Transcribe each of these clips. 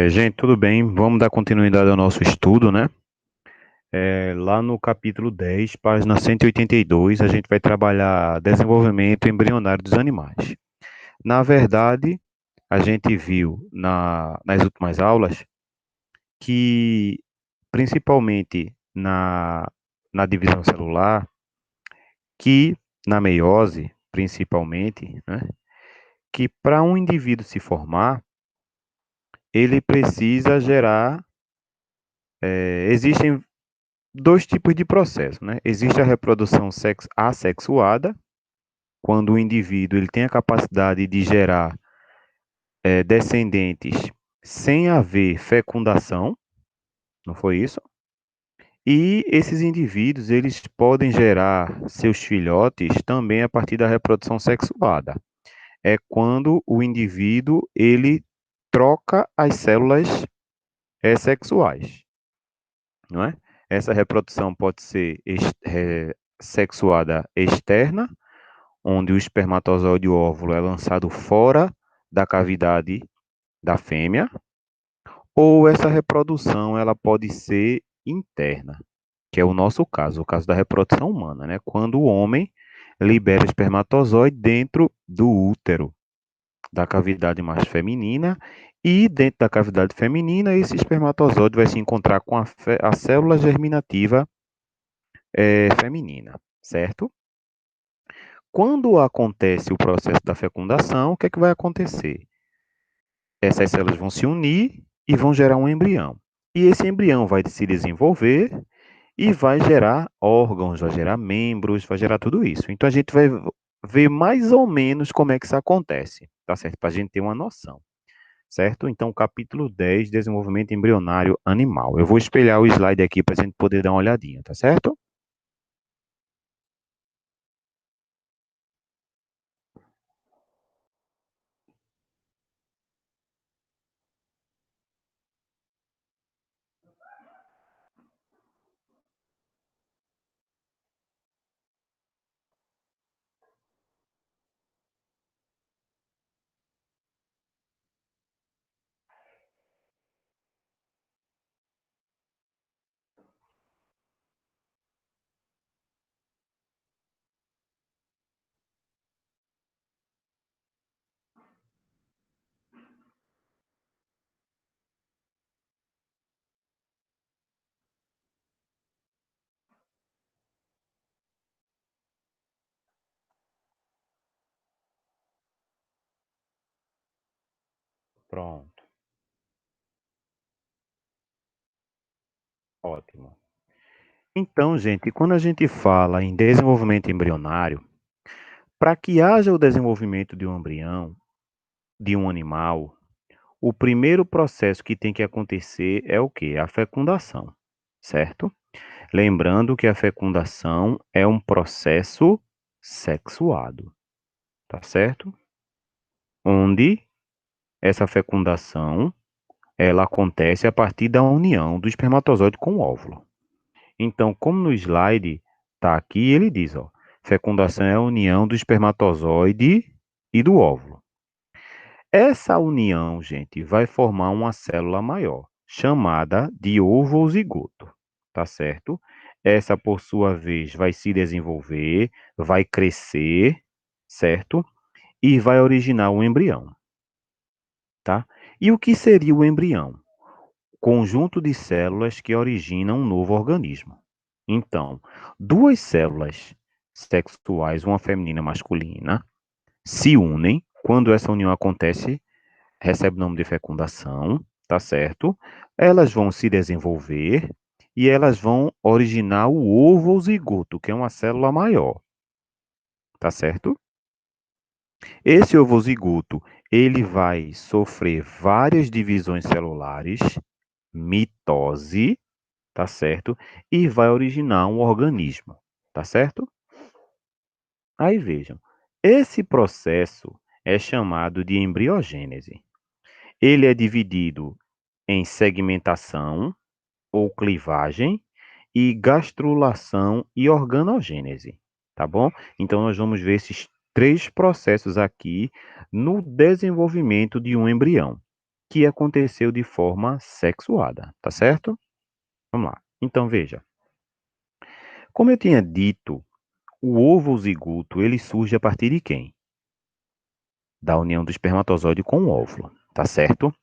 Gente, tudo bem? Vamos dar continuidade ao nosso estudo, né? Lá no capítulo 10, página 182, a gente vai trabalhar desenvolvimento embrionário dos animais. Na verdade, a gente viu nas últimas aulas que, principalmente na divisão celular, que na meiose, principalmente, né? Que para um indivíduo se formar, ele precisa gerar. Existem dois tipos de processo, né? Existe a reprodução assexuada, quando o indivíduo ele tem a capacidade de gerar descendentes sem haver fecundação, não foi isso? E esses indivíduos eles podem gerar seus filhotes também a partir da reprodução sexuada. É quando o indivíduo ele troca as células sexuais, não é? Essa reprodução pode ser sexuada externa, onde o espermatozoide e o óvulo é lançado fora da cavidade da fêmea, ou essa reprodução ela pode ser interna, que é o nosso caso, o caso da reprodução humana, né? Quando o homem libera espermatozoide dentro do útero da cavidade mais feminina e dentro da cavidade feminina esse espermatozoide vai se encontrar com a célula germinativa feminina, certo? Quando acontece o processo da fecundação, o que é que vai acontecer? Essas células vão se unir e vão gerar um embrião. E esse embrião vai se desenvolver e vai gerar órgãos, vai gerar membros, vai gerar tudo isso. Então a gente vai ver mais ou menos como é que isso acontece, tá certo? Para a gente ter uma noção, certo? Então, capítulo 10, desenvolvimento embrionário animal. Eu vou espelhar o slide aqui para a gente poder dar uma olhadinha, tá certo? Pronto, ótimo. Então, gente, quando a gente fala em desenvolvimento embrionário, para que haja o desenvolvimento de um embrião, de um animal, o primeiro processo que tem que acontecer é o quê? A fecundação, certo? Lembrando que a fecundação é um processo sexuado, tá certo? Onde essa fecundação, ela acontece a partir da união do espermatozoide com o óvulo. Então, como no slide está aqui, ele diz, ó, fecundação é a união do espermatozoide e do óvulo. Essa união, gente, vai formar uma célula maior, chamada de ovozigoto, tá certo? Essa, por sua vez, vai se desenvolver, vai crescer, certo? E vai originar um embrião, tá? E o que seria o embrião? Conjunto de células que originam um novo organismo. Então, duas células sexuais, uma feminina e masculina, se unem. Quando essa união acontece, recebe o nome de fecundação, tá certo? Elas vão se desenvolver e elas vão originar o ovo zigoto, que é uma célula maior, tá certo? Esse ovo zigoto, ele vai sofrer várias divisões celulares, mitose, tá certo? E vai originar um organismo, tá certo? Aí vejam, esse processo é chamado de embriogênese. Ele é dividido em segmentação ou clivagem e gastrulação e organogênese, tá bom? Então nós vamos ver esses três processos aqui no desenvolvimento de um embrião. que aconteceu de forma sexuada, tá certo? Vamos lá. Então veja, como eu tinha dito, o ovo zigoto ele surge a partir de quem? Da união do espermatozoide com o óvulo, tá certo?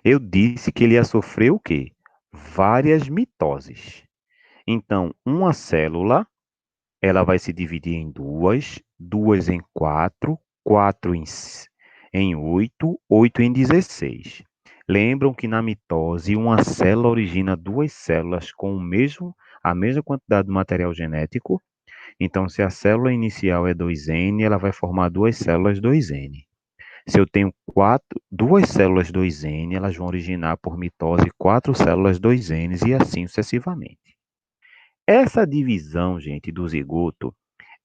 Eu disse que ele ia sofrer o quê? Várias mitoses. Então, uma célula, ela vai se dividir em duas, duas em quatro, quatro em oito, oito em 16. Lembram que na mitose, uma célula origina duas células com a mesma quantidade de material genético. Então, se a célula inicial é 2N, ela vai formar duas células 2N. Se eu tenho duas células 2N, elas vão originar por mitose quatro células 2N e assim sucessivamente. Essa divisão, gente, do zigoto,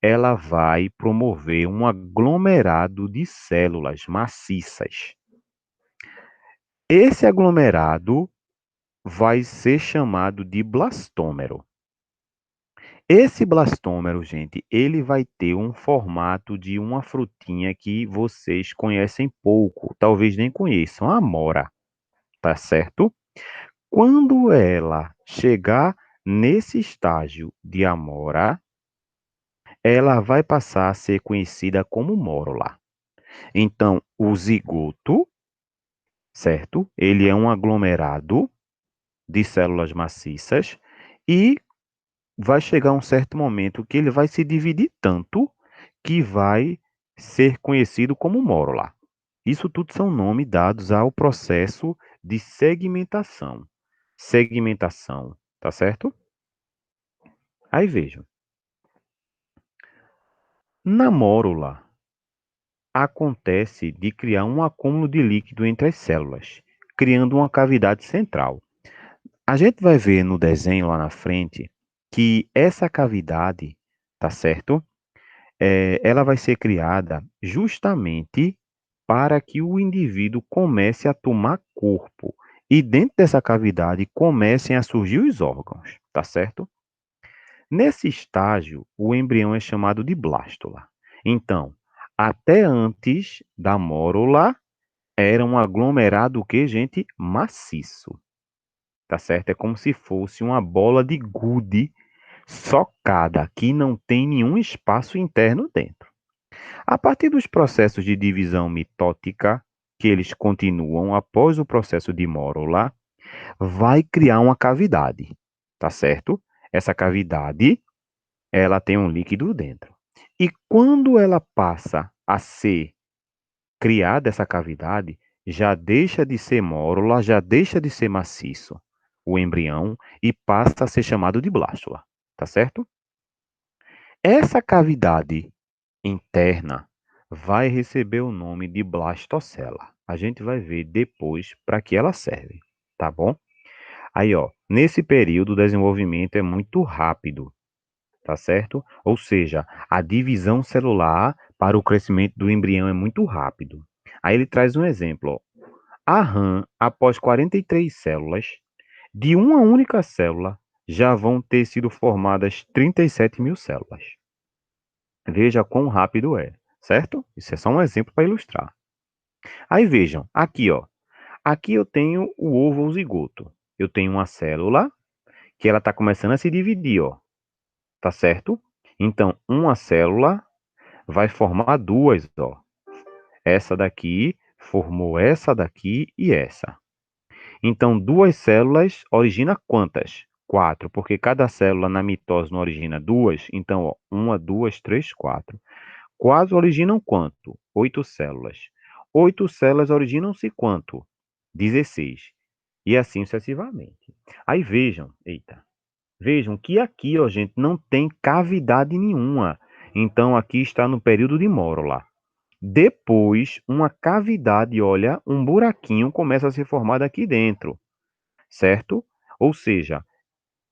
ela vai promover um aglomerado de células maciças. Esse aglomerado vai ser chamado de blastômero. Esse blastômero, gente, ele vai ter um formato de uma frutinha que vocês conhecem pouco, talvez nem conheçam, a amora, tá certo? Quando ela chegar nesse estágio de amora, ela vai passar a ser conhecida como mórula. Então, o zigoto, certo? Ele é um aglomerado de células maciças e vai chegar um certo momento que ele vai se dividir tanto que vai ser conhecido como mórula. Isso tudo são nomes dados ao processo de segmentação. Segmentação, tá certo? Aí vejam, na mórula acontece de criar um acúmulo de líquido entre as células, criando uma cavidade central. A gente vai ver no desenho lá na frente que essa cavidade, tá certo? Ela vai ser criada justamente para que o indivíduo comece a tomar corpo e dentro dessa cavidade comecem a surgir os órgãos, tá certo? Nesse estágio, o embrião é chamado de blástula. Então, até antes da mórula, era um aglomerado o que, gente? Maciço, tá certo? É como se fosse uma bola de gude socada, que não tem nenhum espaço interno dentro. A partir dos processos de divisão mitótica, que eles continuam após o processo de mórula, vai criar uma cavidade, tá certo? Essa cavidade, ela tem um líquido dentro. E quando ela passa a ser criada essa cavidade, já deixa de ser mórula, já deixa de ser maciço o embrião e passa a ser chamado de blástula, tá certo? Essa cavidade interna vai receber o nome de blastocela. A gente vai ver depois para que ela serve, tá bom? Aí, ó, nesse período o desenvolvimento é muito rápido, tá certo? Ou seja, a divisão celular para o crescimento do embrião é muito rápido. Aí ele traz um exemplo, ó. A rã, após 43 células, de uma única célula, já vão ter sido formadas 37 mil células. Veja quão rápido é, certo? Isso é só um exemplo para ilustrar. Aí vejam, aqui, ó. Aqui eu tenho o ovo ou zigoto. Eu tenho uma célula que ela está começando a se dividir, ó. Tá certo? Então, uma célula vai formar duas, ó. Essa daqui formou essa daqui e essa. Então, duas células origina quantas? Quatro, porque cada célula na mitose não origina duas. Então, ó, uma, duas, três, quatro. Quatro originam quanto? Oito células. Oito células originam-se quanto? 16. E assim sucessivamente. Aí vejam, eita, vejam que aqui, ó, gente, não tem cavidade nenhuma. Então, aqui está no período de mórula. Depois, uma cavidade, olha, um buraquinho começa a ser formado aqui dentro, certo? Ou seja,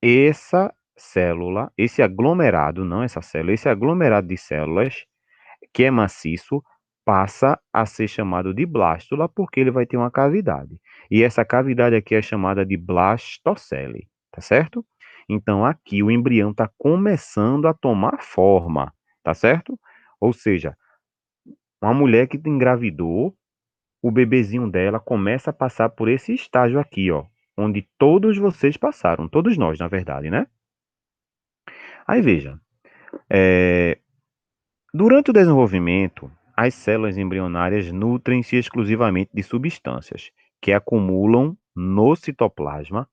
essa célula, esse aglomerado, não essa célula, esse aglomerado de células que é maciço, passa a ser chamado de blástula porque ele vai ter uma cavidade. E essa cavidade aqui é chamada de blastocele, tá certo? Então aqui o embrião está começando a tomar forma, tá certo? Ou seja, uma mulher que engravidou, o bebezinho dela começa a passar por esse estágio aqui, ó, onde todos vocês passaram, todos nós, na verdade, né? Aí veja, é, durante o desenvolvimento, as células embrionárias nutrem-se exclusivamente de substâncias que acumulam no citoplasma,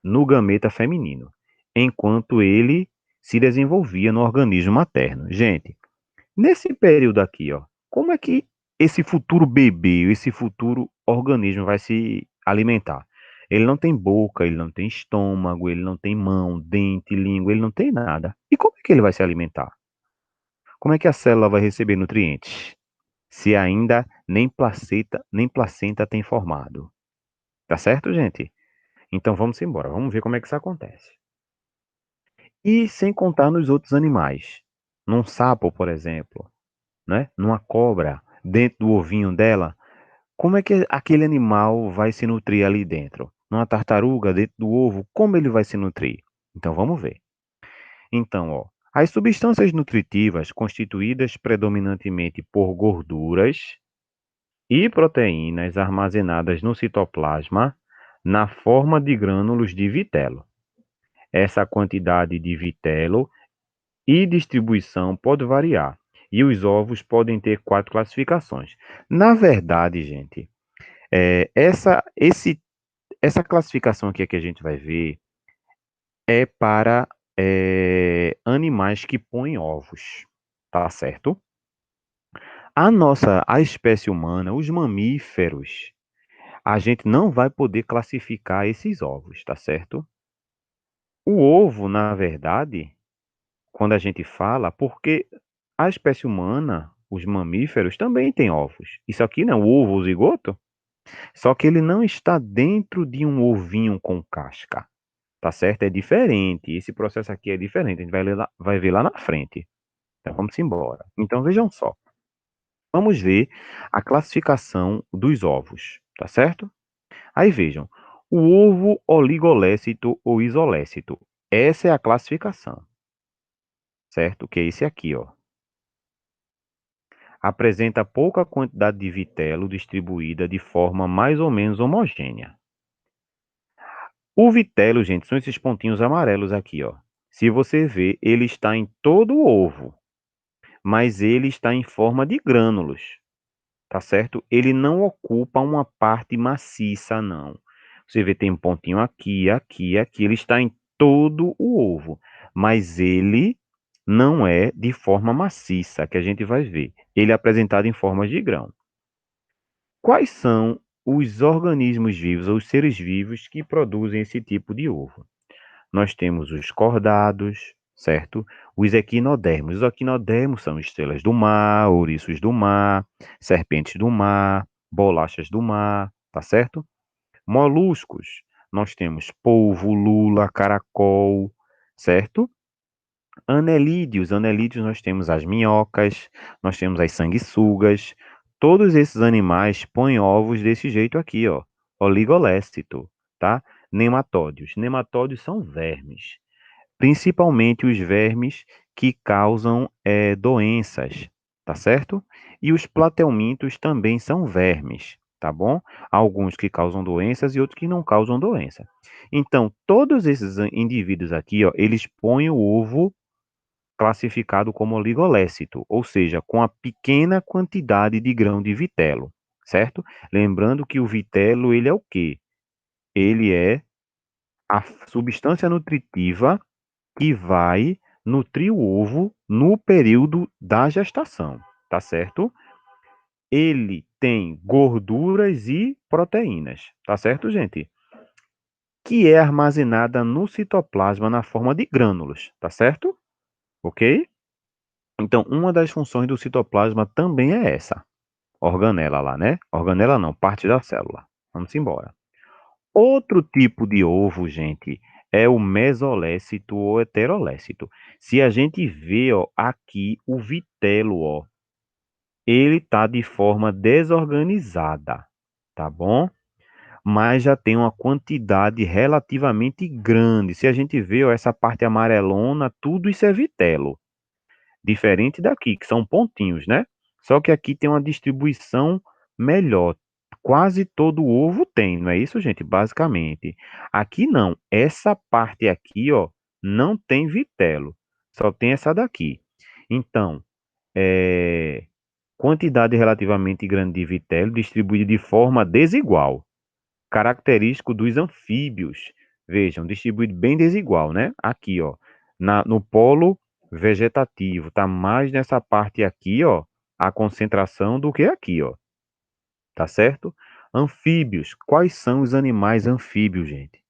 no gameta feminino, enquanto ele se desenvolvia no organismo materno. Gente, nesse período aqui, ó, como é que esse futuro bebê, esse futuro organismo vai se alimentar? Ele não tem boca, ele não tem estômago, ele não tem mão, dente, língua, ele não tem nada. E como é que ele vai se alimentar? Como é que a célula vai receber nutrientes? Se ainda nem placenta tem formado. Tá certo, gente? Então vamos embora, vamos ver como é que isso acontece. E sem contar nos outros animais. Num sapo, por exemplo, né? Numa cobra, dentro do ovinho dela, como é que aquele animal vai se nutrir ali dentro? Numa tartaruga, dentro do ovo, como ele vai se nutrir? Então vamos ver. Então, ó, as substâncias nutritivas constituídas predominantemente por gorduras e proteínas armazenadas no citoplasma na forma de grânulos de vitelo. Essa quantidade de vitelo e distribuição pode variar, e os ovos podem ter quatro classificações. Na verdade, gente, é, essa classificação aqui que a gente vai ver é para animais que põem ovos, tá certo? A espécie humana, os mamíferos, a gente não vai poder classificar esses ovos, tá certo? O ovo, na verdade, quando a gente fala, porque a espécie humana, os mamíferos, também têm ovos. Isso aqui não é o ovo, o zigoto, só que ele não está dentro de um ovinho com casca, tá certo? É diferente. Esse processo aqui é diferente. A gente vai ver lá na frente. Então vamos embora. Então vejam só. Vamos ver a classificação dos ovos, tá certo? Aí vejam, o ovo oligolécito ou isolécito. Essa é a classificação, certo? Que é esse aqui, ó. Apresenta pouca quantidade de vitelo distribuída de forma mais ou menos homogênea. O vitelo, gente, são esses pontinhos amarelos aqui, ó. Se você ver, ele está em todo o ovo, mas ele está em forma de grânulos, tá certo? Ele não ocupa uma parte maciça, não. Você vê, tem um pontinho aqui, aqui, aqui. Ele está em todo o ovo, mas ele não é de forma maciça, que a gente vai ver. Ele é apresentado em formas de grão. Quais são os organismos vivos ou os seres vivos que produzem esse tipo de ovo? Nós temos os cordados, certo? Os equinodermos. Os equinodermos são estrelas do mar, ouriços do mar, serpentes do mar, bolachas do mar, tá certo? Moluscos. Nós temos polvo, lula, caracol, certo? Anelídeos nós temos as minhocas, nós temos as sanguessugas. Todos esses animais põem ovos desse jeito aqui, ó, oligolécito, tá? Nematódios são vermes, principalmente os vermes que causam doenças, tá certo? E os plateumintos também são vermes, tá bom? Alguns que causam doenças e outros que não causam doença. Então, todos esses indivíduos aqui, ó, eles põem o ovo classificado como oligolécito, ou seja, com a pequena quantidade de grão de vitelo, certo? Lembrando que o vitelo, ele é o quê? Ele é a substância nutritiva que vai nutrir o ovo no período da gestação, tá certo? Ele tem gorduras e proteínas, tá certo, gente? Que é armazenada no citoplasma na forma de grânulos, tá certo? Ok? Então, uma das funções do citoplasma também é essa. Organela lá, né? Organela não, parte da célula. Vamos embora. Outro tipo de ovo, gente, é o mesolécito ou heterolécito. Se a gente vê, ó, aqui o vitelo, ó, ele tá de forma desorganizada, tá bom? Mas já tem uma quantidade relativamente grande. Se a gente vê, ó, essa parte amarelona, tudo isso é vitelo. Diferente daqui, que são pontinhos, né? Só que aqui tem uma distribuição melhor, quase todo ovo tem, não é isso, gente? Basicamente. Aqui não. Essa parte aqui, ó, não tem vitelo. Só tem essa daqui. Então, é, quantidade relativamente grande de vitelo distribuída de forma desigual. Característico dos anfíbios. Vejam, distribuído bem desigual, né? Aqui, ó, no polo vegetativo, tá mais nessa parte aqui, ó, a concentração do que aqui, ó. Tá certo? Anfíbios. Quais são os animais anfíbios, gente?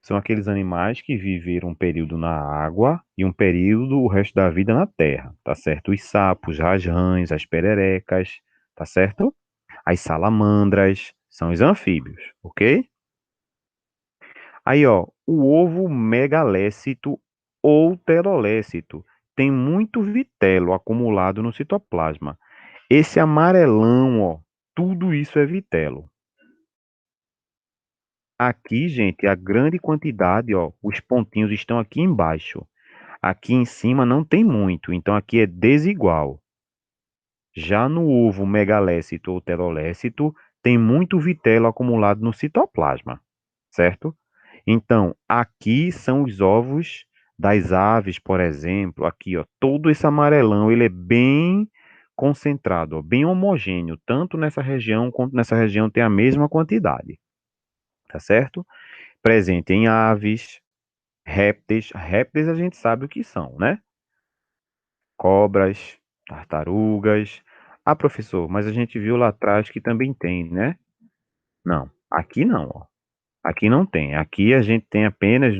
São aqueles animais que viveram um período na água e um período, o resto da vida na terra, tá certo? Os sapos, as rãs, as pererecas, tá certo? As salamandras são os anfíbios, ok? Aí, ó, o ovo megalécito ou telolécito tem muito vitelo acumulado no citoplasma. Esse amarelão, ó, tudo isso é vitelo. Aqui, gente, a grande quantidade, ó, os pontinhos estão aqui embaixo. Aqui em cima não tem muito, então aqui é desigual. Já no ovo megalécito ou telolécito, tem muito vitelo acumulado no citoplasma, certo? Então, aqui são os ovos das aves, por exemplo, aqui, ó, todo esse amarelão, ele é bem concentrado, ó, bem homogêneo, tanto nessa região quanto nessa região tem a mesma quantidade, tá certo? Presente em aves, répteis. Répteis a gente sabe o que são, né? Cobras, tartarugas. Ah, professor, mas a gente viu lá atrás que também tem, né? Não, aqui não, ó. Aqui não tem. Aqui a gente tem apenas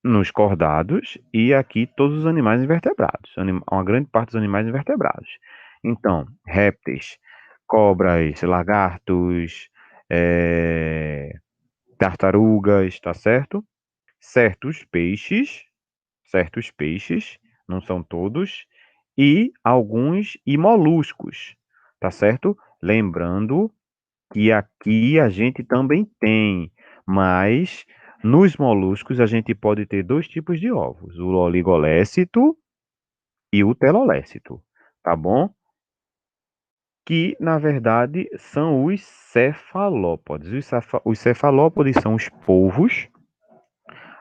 nos cordados e aqui todos os animais invertebrados. Uma grande parte dos animais invertebrados. Então, répteis, cobras, lagartos, é, tartarugas, tá certo? Certos peixes, certos peixes, não são todos, e moluscos, tá certo? Lembrando que aqui a gente também tem, mas nos moluscos a gente pode ter dois tipos de ovos, o oligolécito e o telolécito, tá bom? Que na verdade são os cefalópodes. Os cefalópodes são os polvos,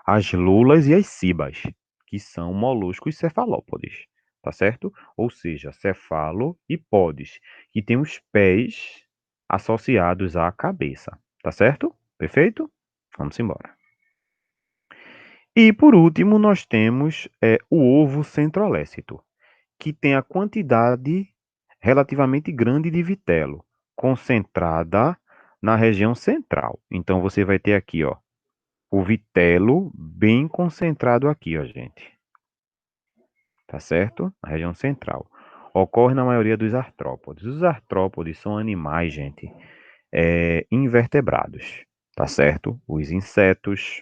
as lulas e as cibas, que são moluscos cefalópodes, tá certo? Ou seja, cefalo e podes, que tem os pés associados à cabeça, tá certo? Perfeito? Vamos embora. E por último, nós temos o ovo centrolécito, que tem a quantidade relativamente grande de vitelo, concentrada na região central. Então você vai ter aqui, ó, o vitelo bem concentrado aqui, ó, gente. Tá certo? Na região central. Ocorre na maioria dos artrópodes. Os artrópodes são animais, gente, invertebrados. Tá certo? Os insetos,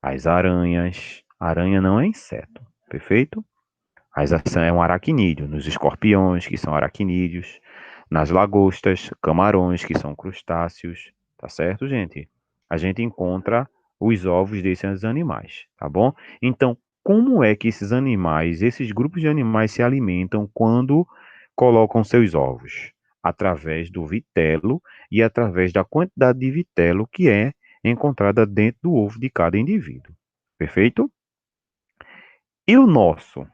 as aranhas. Aranha não é inseto, perfeito? É um aracnídeo. Nos escorpiões, que são aracnídeos. Nas lagostas, camarões, que são crustáceos. Tá certo, gente? A gente encontra os ovos desses animais, tá bom? Então, como é que esses animais, esses grupos de animais se alimentam quando colocam seus ovos? Através do vitelo e através da quantidade de vitelo que é encontrada dentro do ovo de cada indivíduo. Perfeito? E o nosso?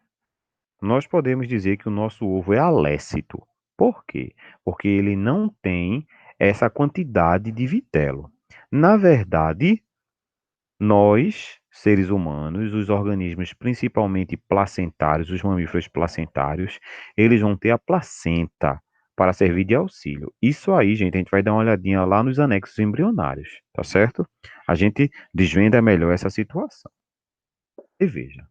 Nós podemos dizer que o nosso ovo é alécito. Por quê? Porque ele não tem essa quantidade de vitelo. Na verdade, nós, seres humanos, os organismos principalmente placentários, os mamíferos placentários, eles vão ter a placenta para servir de auxílio. Isso aí, gente, a gente vai dar uma olhadinha lá nos anexos embrionários, tá certo? A gente desvenda melhor essa situação. E veja,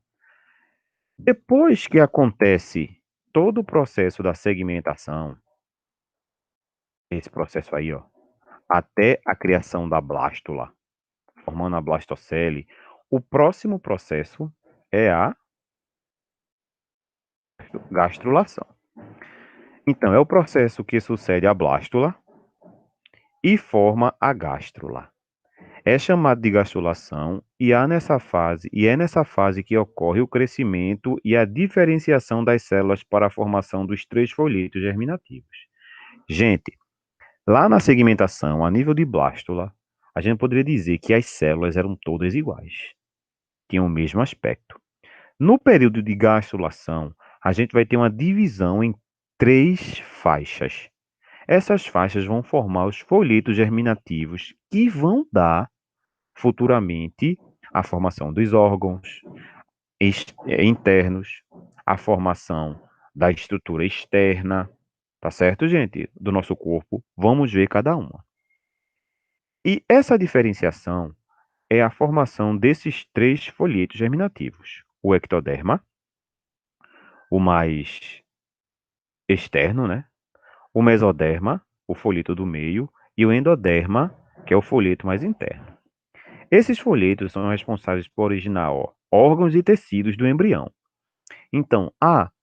depois que acontece todo o processo da segmentação, esse processo aí, ó, até a criação da blástula, formando a blastocele, o próximo processo é a gastrulação. Então, é o processo que sucede à blástula e forma a gástrula. É chamado de gastrulação e é nessa fase que ocorre o crescimento e a diferenciação das células para a formação dos três folhetos germinativos. Gente, lá na segmentação, a nível de blástula, a gente poderia dizer que as células eram todas iguais, tinham o mesmo aspecto. No período de gastrulação, a gente vai ter uma divisão em três faixas. Essas faixas vão formar os folhetos germinativos que vão dar futuramente a formação dos órgãos internos, a formação da estrutura externa, tá certo, gente? Do nosso corpo. Vamos ver cada uma. E essa diferenciação é a formação desses três folhetos germinativos: o ectoderma, o mais externo, né? O mesoderma, o folheto do meio, e o endoderma, que é o folheto mais interno. Esses folhetos são responsáveis por originar órgãos e tecidos do embrião. Então,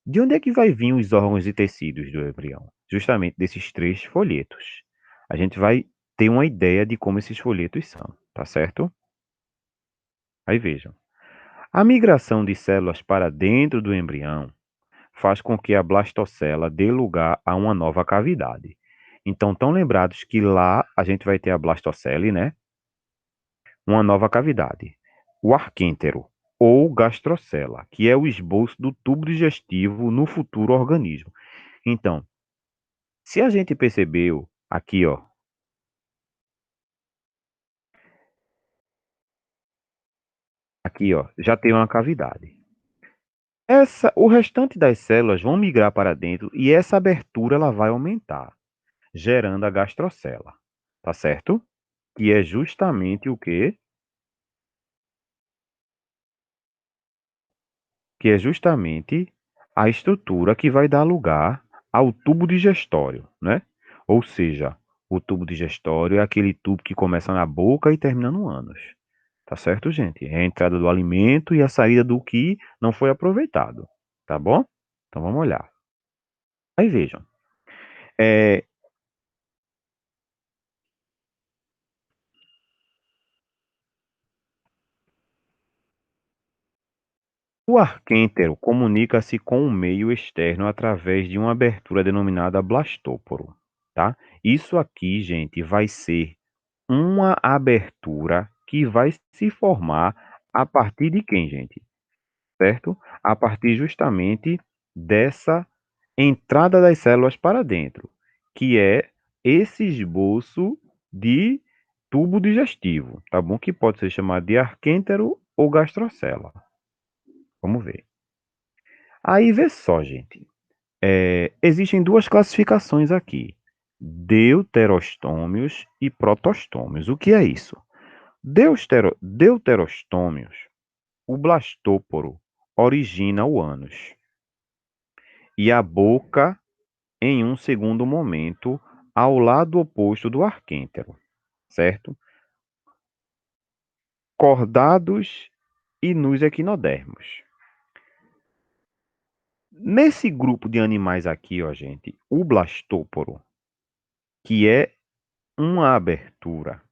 de onde é que vai vir os órgãos e tecidos do embrião? Justamente desses três folhetos. A gente vai ter uma ideia de como esses folhetos são, tá certo? Aí vejam. A migração de células para dentro do embrião faz com que a blastocela dê lugar a uma nova cavidade. Então, estão lembrados que lá a gente vai ter a blastocele, né? Uma nova cavidade, o arquêntero, ou gastrocela, que é o esboço do tubo digestivo no futuro organismo. Então, se a gente percebeu aqui, ó, já tem uma cavidade. O restante das células vão migrar para dentro e essa abertura ela vai aumentar, gerando a gastrocela, tá certo? Que é justamente o quê? Que é justamente a estrutura que vai dar lugar ao tubo digestório, né? Ou seja, o tubo digestório é aquele tubo que começa na boca e termina no ânus. Tá certo, gente? É a entrada do alimento e a saída do que não foi aproveitado. Tá bom? Então vamos olhar. Aí vejam. É, o arquêntero comunica-se com o meio externo através de uma abertura denominada blastóporo, tá? Isso aqui, gente, vai ser uma abertura que vai se formar a partir de quem, gente? Certo? A partir justamente dessa entrada das células para dentro, que é esse esboço de tubo digestivo, tá bom? Que pode ser chamado de arquêntero ou gastrocela. Vamos ver. Aí vê só, gente. Existem duas classificações aqui: deuterostômios e protostômios. O que é isso? Deuterostômios, o blastóporo origina o ânus e a boca em um segundo momento ao lado oposto do arquêntero, certo? Cordados e nos equinodermos. Nesse grupo de animais aqui, ó, gente, o blastóporo, que é uma abertura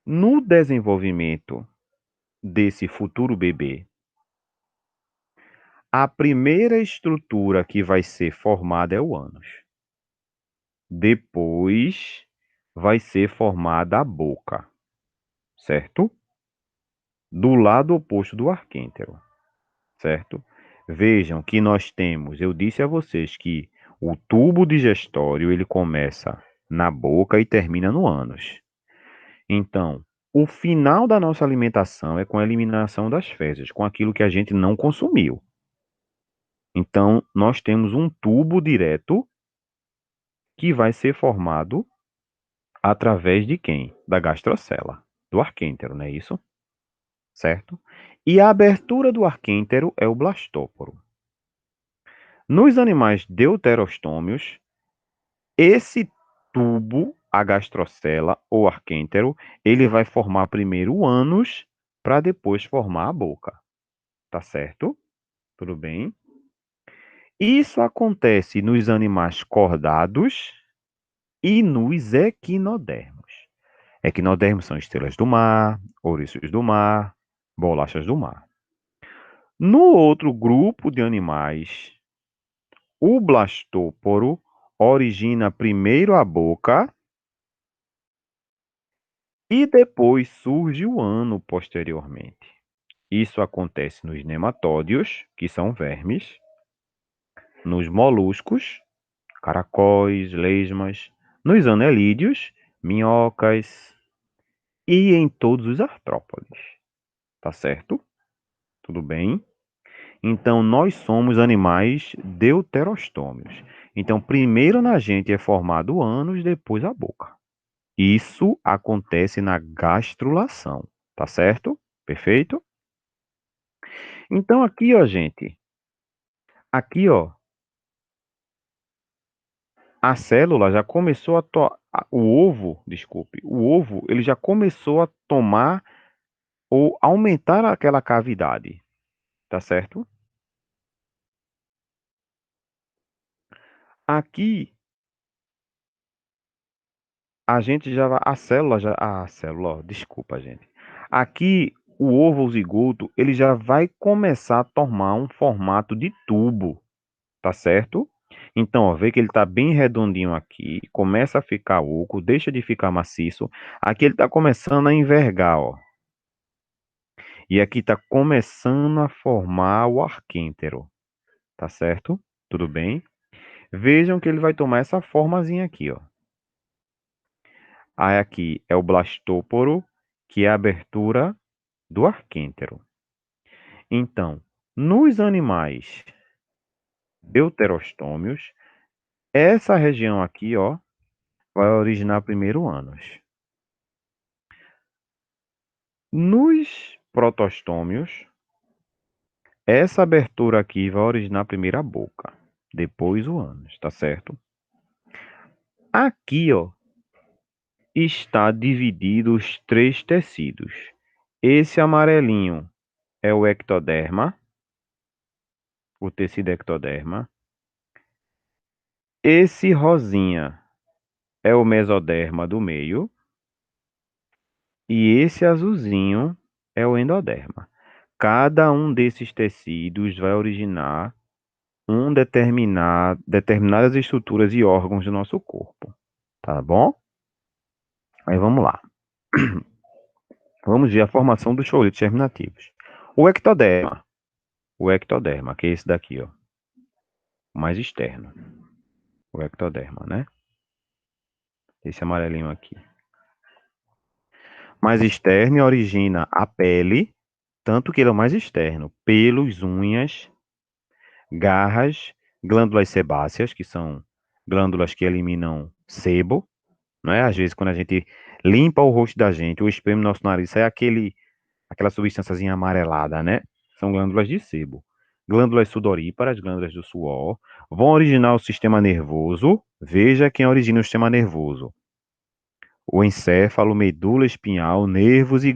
no desenvolvimento desse futuro bebê, a primeira estrutura que vai ser formada é o ânus. Depois vai ser formada a boca, certo? Do lado oposto do arquêntero, certo? Vejam que nós temos, eu disse a vocês que o tubo digestório ele começa na boca e termina no ânus. Então, o final da nossa alimentação é com a eliminação das fezes, com aquilo que a gente não consumiu. Então, nós temos um tubo direto que vai ser formado através de quem? Da gastrocela, do arquêntero, não é isso? Certo? E a abertura do arquêntero é o blastóporo. Nos animais deuterostômios, esse tubo, a gastrocela ou arquêntero, ele vai formar primeiro o ânus para depois formar a boca. Tá certo? Tudo bem? Isso acontece nos animais cordados e nos equinodermos. Equinodermos são estrelas do mar, ouriços do mar, bolachas do mar. No outro grupo de animais, o blastóporo origina primeiro a boca e depois surge o ano posteriormente. Isso acontece nos nematódios, que são vermes, nos moluscos, caracóis, lesmas, nos anelídeos, minhocas e em todos os artrópodes. Tá certo? Tudo bem? Então, nós somos animais deuterostômios. Então, primeiro na gente é formado ânus, depois a boca. Isso acontece na gastrulação, tá certo? Perfeito? Então, aqui, ó, gente, aqui, ó, a célula já começou o ovo, desculpe, o ovo, ele já começou a tomar ou aumentar aquela cavidade, tá certo? Aqui a gente já a célula, ó, desculpa, gente. Aqui o ovo ou zigoto, ele já vai começar a tomar um formato de tubo, tá certo? Então, ó, vê que ele tá bem redondinho aqui, começa a ficar oco, deixa de ficar maciço. Aqui ele tá começando a envergar, ó. E aqui tá começando a formar o arquêntero, tá certo? Tudo bem? Vejam que ele vai tomar essa formazinha aqui, ó. Aí aqui é o blastóporo, que é a abertura do arquêntero. Então, nos animais deuterostômios, essa região aqui, ó, vai originar primeiro ânus. Nos protostômios, essa abertura aqui vai originar primeiro a boca, depois o ânus, tá certo? Aqui, ó, está dividido os três tecidos. Esse amarelinho é o ectoderma, o tecido ectoderma. Esse rosinha é o mesoderma do meio e esse azulzinho é o endoderma. Cada um desses tecidos vai originar determinadas estruturas e órgãos do nosso corpo, tá bom? Aí vamos lá. Vamos ver a formação dos folitos germinativos. O ectoderma, que é esse daqui, ó, o mais externo, o ectoderma, né? Esse amarelinho aqui. Mais externo origina a pele, tanto que ele é o mais externo, pelos, unhas, garras, glândulas sebáceas, que são glândulas que eliminam sebo, né? Às vezes, quando a gente limpa o rosto da gente, ou espreme nosso nariz, sai aquela substânciazinha amarelada, né? São glândulas de sebo. Glândulas sudoríparas, glândulas do suor, vão originar o sistema nervoso. Veja quem origina o sistema nervoso: o encéfalo, medula espinhal, nervos e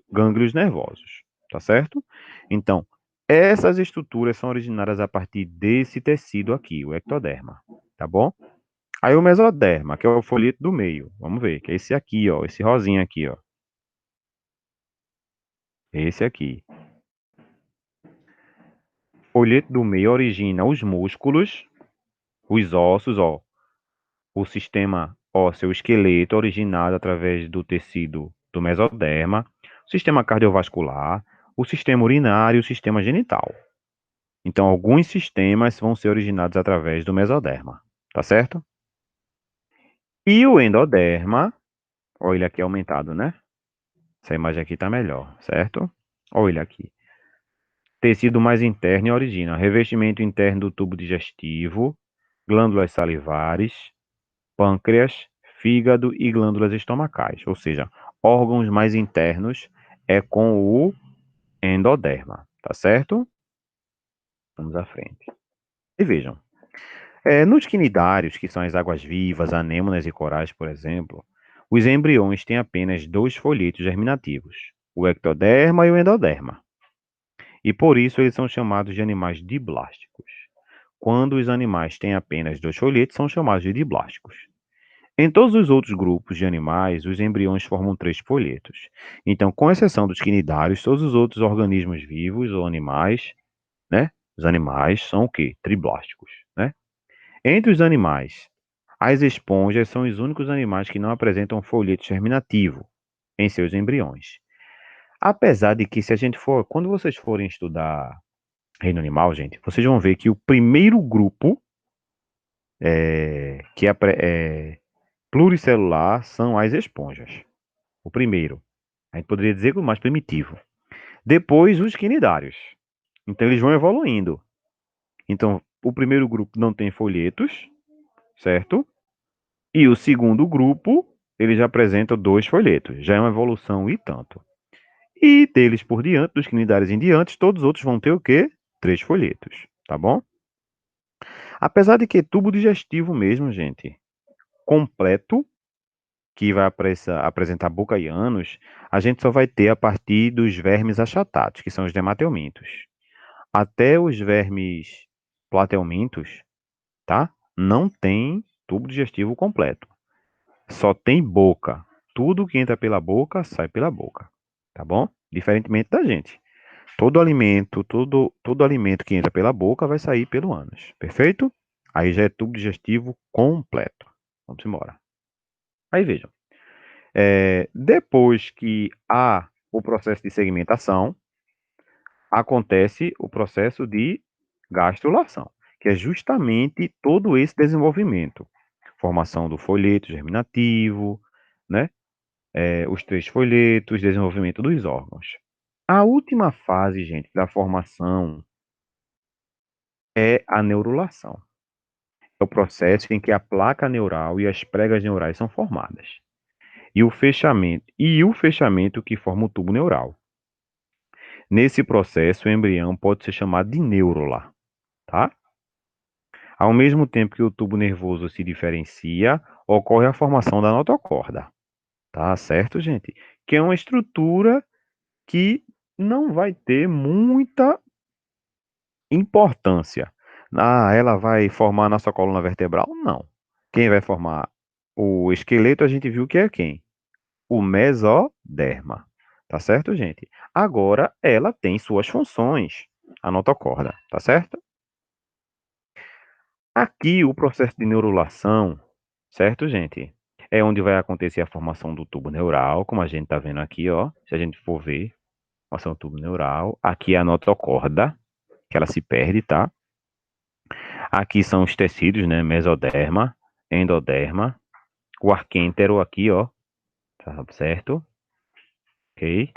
gânglios nervosos, tá certo? Então, essas estruturas são originadas a partir desse tecido aqui, o ectoderma, tá bom? Aí o mesoderma, que é o folheto do meio, vamos ver, que é esse aqui, ó, esse rosinha aqui, ó, esse aqui. Folheto do meio origina os músculos, os ossos, ó, o sistema ósseo, o esqueleto originado através do tecido do mesoderma, o sistema cardiovascular, o sistema urinário e o sistema genital. Então, alguns sistemas vão ser originados através do mesoderma, tá certo? E o endoderma, olha ele aqui aumentado, né? Essa imagem aqui tá melhor, certo? Olha ele aqui. Tecido mais interno e origina revestimento interno do tubo digestivo, glândulas salivares, pâncreas, fígado e glândulas estomacais, ou seja, órgãos mais internos é com o endoderma, tá certo? Vamos à frente. E vejam, nos quinidários, que são as águas-vivas, anêmonas e corais, por exemplo, os embriões têm apenas dois folhetos germinativos, o ectoderma e o endoderma. E por isso eles são chamados de animais diblásticos. Quando os animais têm apenas dois folhetos, são chamados de diblásticos. Em todos os outros grupos de animais, os embriões formam três folhetos. Então, com exceção dos quinidários, todos os outros organismos vivos ou animais, né? Os animais são o quê? Triblásticos, né? Entre os animais As esponjas são os únicos animais que não apresentam folheto germinativo em seus embriões. Apesar de que, se a gente for, quando vocês forem estudar reino animal, gente, vocês vão ver que o primeiro grupo que é pluricelular são as esponjas. O primeiro. A gente poderia dizer que o mais primitivo. Depois, os quinidários. Então, eles vão evoluindo. Então, o primeiro grupo não tem folhetos, certo? E o segundo grupo, ele já apresenta dois folhetos. Já é uma evolução e tanto. E deles por diante, dos quinidários em diante, todos os outros vão ter o quê? Três folhetos, tá bom? Apesar de que tubo digestivo mesmo, gente, completo, que vai apresentar boca e ânus, a gente só vai ter a partir dos vermes achatados, que são os dermateumintos. Até os vermes plateumintos, tá? Não tem tubo digestivo completo. Só tem boca. Tudo que entra pela boca sai pela boca, tá bom? Diferentemente da gente. Todo alimento que entra pela boca vai sair pelo ânus, perfeito? Aí já é tubo digestivo completo. Vamos embora. Aí vejam, depois que há o processo de segmentação, acontece o processo de gastrulação, que é justamente todo esse desenvolvimento. Formação do folheto germinativo, né? Os três folhetos, desenvolvimento dos órgãos. A última fase, gente, da formação é a neurulação. É o processo em que a placa neural e as pregas neurais são formadas. E o fechamento que forma o tubo neural. Nesse processo, o embrião pode ser chamado de neurula, tá? Ao mesmo tempo que o tubo nervoso se diferencia, ocorre a formação da notocorda, tá certo, gente? Que é uma estrutura que não vai ter muita importância. Ah, ela vai formar a nossa coluna vertebral? Não. Quem vai formar o esqueleto, a gente viu que é quem? O mesoderma. Tá certo, gente? Agora, ela tem suas funções, a notocorda, tá certo? Aqui, o processo de neurulação, certo, gente? É onde vai acontecer a formação do tubo neural, como a gente tá vendo aqui, ó. Se a gente for ver, formação do tubo neural. Aqui é a notocorda, que ela se perde, tá? Aqui são os tecidos, né? Mesoderma, endoderma, o arquêntero aqui, ó. Tá certo? Ok?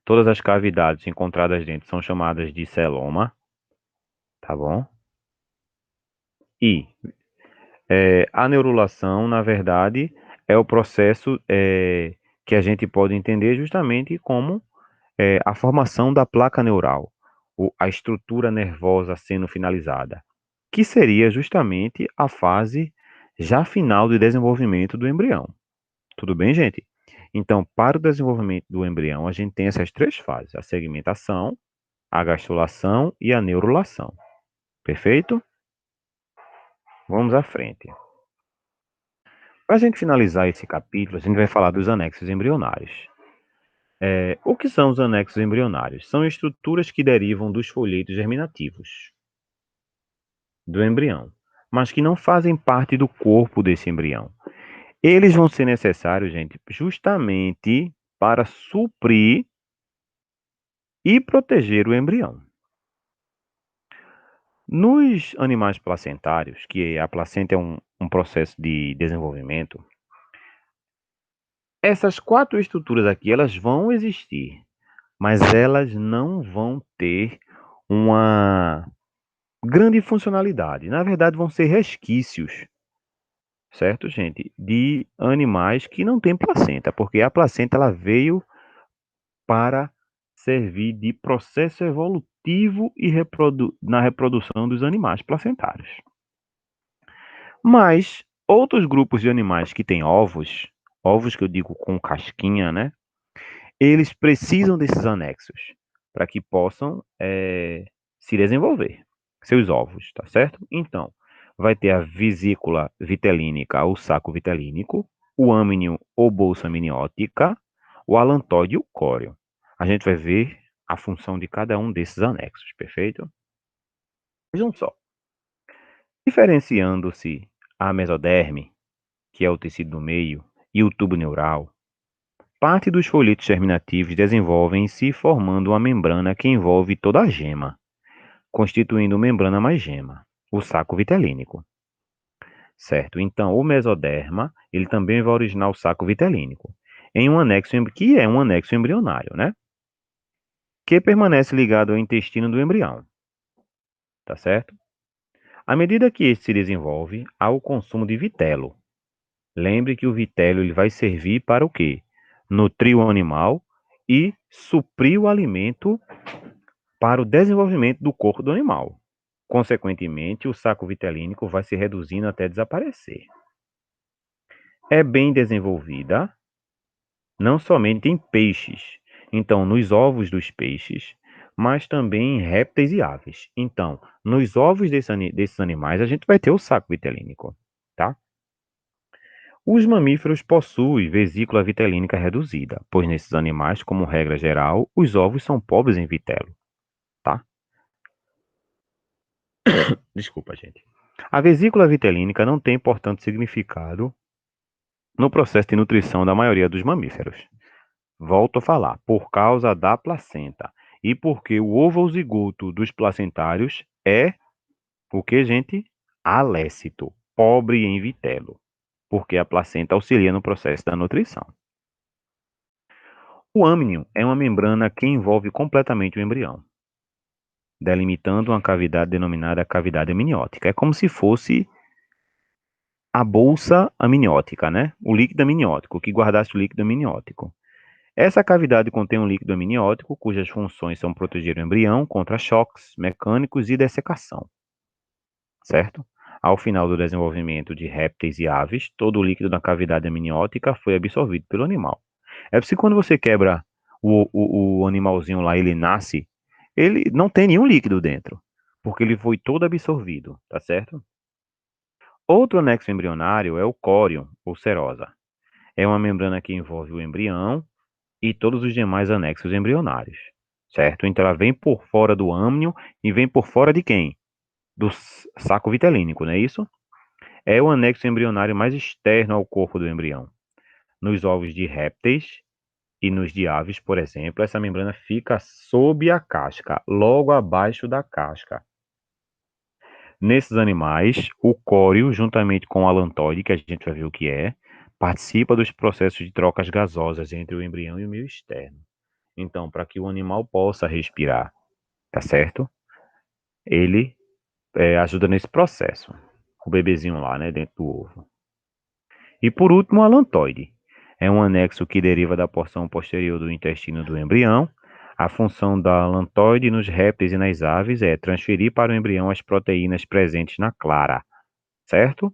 Todas as cavidades encontradas dentro são chamadas de celoma, tá bom? E a neurulação, na verdade, é o processo que a gente pode entender justamente como a formação da placa neural, a estrutura nervosa sendo finalizada, que seria justamente a fase já final de desenvolvimento do embrião. Tudo bem, gente? Então, para o desenvolvimento do embrião, a gente tem essas três fases: a segmentação, a gastrulação e a neurulação. Perfeito? Vamos à frente. Para a gente finalizar esse capítulo, a gente vai falar dos anexos embrionários. O que são os anexos embrionários? São estruturas que derivam dos folhetos germinativos do embrião, mas que não fazem parte do corpo desse embrião. Eles vão ser necessários, gente, justamente para suprir e proteger o embrião. Nos animais placentários, que a placenta é um processo de desenvolvimento, essas quatro estruturas aqui, elas vão existir, mas elas não vão ter uma grande funcionalidade. Na verdade, vão ser resquícios, certo, gente? De animais que não têm placenta, porque a placenta ela veio para servir de processo evolutivo e na reprodução dos animais placentários. Mas outros grupos de animais que têm ovos, ovos que eu digo com casquinha, né? Eles precisam desses anexos para que possam se desenvolver, seus ovos, tá certo? Então, vai ter a vesícula vitelínica, o saco vitelínico, o âmnio ou bolsa amniótica, o alantóide e o córeo. A gente vai ver a função de cada um desses anexos, perfeito? Vejam só, diferenciando-se a mesoderme, que é o tecido do meio, e o tubo neural, parte dos folhetos germinativos desenvolvem-se formando uma membrana que envolve toda a gema, constituindo membrana mais gema, o saco vitelínico, certo? Então, o mesoderma, ele também vai originar o saco vitelínico, em um anexo, que é um anexo embrionário, né? Que permanece ligado ao intestino do embrião, tá certo? À medida que este se desenvolve, há o consumo de vitelo. Lembre que o vitelo ele vai servir para o quê? Nutrir o animal e suprir o alimento para o desenvolvimento do corpo do animal. Consequentemente, o saco vitelínico vai se reduzindo até desaparecer. É bem desenvolvida não somente em peixes, então nos ovos dos peixes, mas também em répteis e aves. Então, nos ovos desses animais, a gente vai ter o saco vitelínico, tá? Os mamíferos possuem vesícula vitelínica reduzida, pois nesses animais, como regra geral, os ovos são pobres em vitelo, tá? Desculpa, gente. A vesícula vitelínica não tem importante significado no processo de nutrição da maioria dos mamíferos. Volto a falar, por causa da placenta e porque o ovo zigoto dos placentários é o que, gente? Alécito, pobre em vitelo, porque a placenta auxilia no processo da nutrição. O âmnio é uma membrana que envolve completamente o embrião, delimitando uma cavidade denominada cavidade amniótica. É como se fosse a bolsa amniótica, né? O líquido amniótico, que guardasse o líquido amniótico. Essa cavidade contém um líquido amniótico, cujas funções são proteger o embrião contra choques mecânicos e dessecação, certo? Ao final do desenvolvimento de répteis e aves, todo o líquido da cavidade amniótica foi absorvido pelo animal. É por isso que quando você quebra o animalzinho lá, ele nasce, ele não tem nenhum líquido dentro, porque ele foi todo absorvido, tá certo? Outro anexo embrionário é o córion, ou serosa. É uma membrana que envolve o embrião e todos os demais anexos embrionários, certo? Então ela vem por fora do âmnio e vem por fora de quem? Do saco vitelínico, não é isso? É o anexo embrionário mais externo ao corpo do embrião. Nos ovos de répteis e nos de aves, por exemplo, essa membrana fica sob a casca, logo abaixo da casca. Nesses animais, o córeo, juntamente com o alantoide, que a gente vai ver o que é, participa dos processos de trocas gasosas entre o embrião e o meio externo. Então, para que o animal possa respirar, tá certo? Ele ajuda nesse processo. O bebezinho lá, né, dentro do ovo. E por último, o alantoide. É um anexo que deriva da porção posterior do intestino do embrião. A função da alantoide nos répteis e nas aves é transferir para o embrião as proteínas presentes na clara, certo?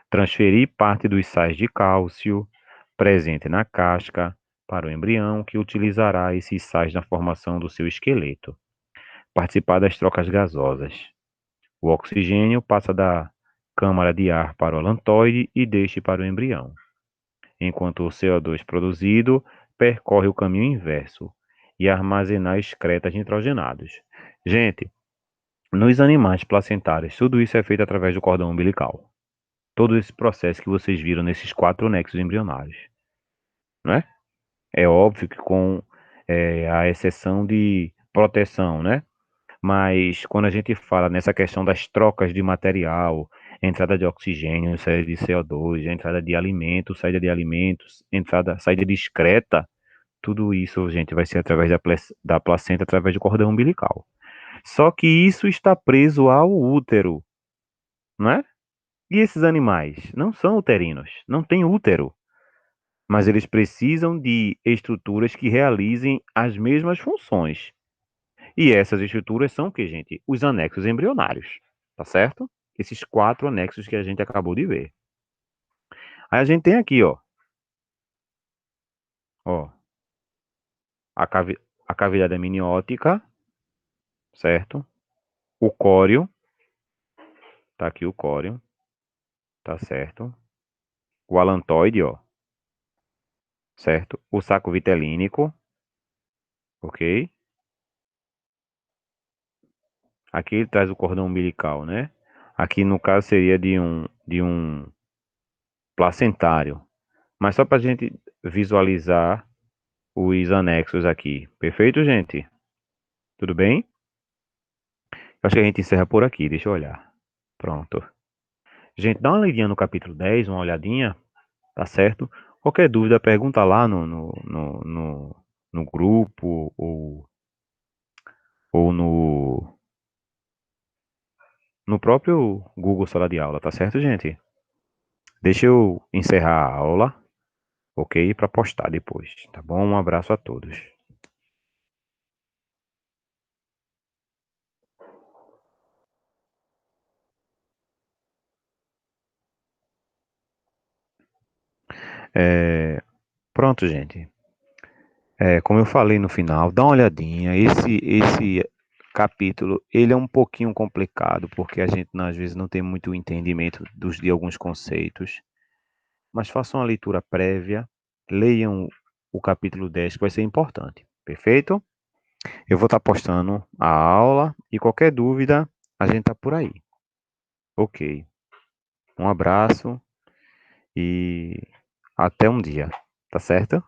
Transferir parte dos sais de cálcio presente na casca para o embrião, que utilizará esses sais na formação do seu esqueleto. Participar das trocas gasosas. O oxigênio passa da câmara de ar para o alantoide e deixe para o embrião, enquanto o CO2 produzido percorre o caminho inverso e armazenar excretas nitrogenados. Gente, nos animais placentários, tudo isso é feito através do cordão umbilical. Todo esse processo que vocês viram nesses 4 anexos embrionários, né? É óbvio que com a exceção de proteção, né? Mas quando a gente fala nessa questão das trocas de material, entrada de oxigênio, saída de CO2, entrada de alimentos, saída de alimentos, saída discreta, tudo isso, gente, vai ser através da placenta, através do cordão umbilical. Só que isso está preso ao útero, né? E esses animais não são uterinos, não têm útero, mas eles precisam de estruturas que realizem as mesmas funções. E essas estruturas são o que, gente? Os anexos embrionários, tá certo? Esses 4 anexos que a gente acabou de ver. Aí a gente tem aqui, ó, a, a cavidade amniótica, certo? O córeo, tá aqui o córeo, tá certo? O alantoide, ó, certo? O saco vitelínico, ok? Aqui ele traz o cordão umbilical, né? Aqui no caso seria de um placentário. Mas só para a gente visualizar os anexos aqui. Perfeito, gente? Tudo bem? Eu acho que a gente encerra por aqui, deixa eu olhar. Pronto. Gente, dá uma lidinha no capítulo 10, uma olhadinha, tá certo? Qualquer dúvida, pergunta lá no grupo ou no próprio Google Sala de Aula, tá certo, gente? Deixa eu encerrar a aula, ok? Para postar depois, tá bom? Um abraço a todos. É, pronto, gente. Como eu falei no final, dá uma olhadinha. Esse capítulo, ele é um pouquinho complicado, porque a gente às vezes não tem muito entendimento de alguns conceitos. Mas façam uma leitura prévia, leiam o capítulo 10, que vai ser importante. Perfeito? Eu vou estar postando a aula e qualquer dúvida, a gente tá por aí. Ok. Um abraço e até um dia. Tá certo?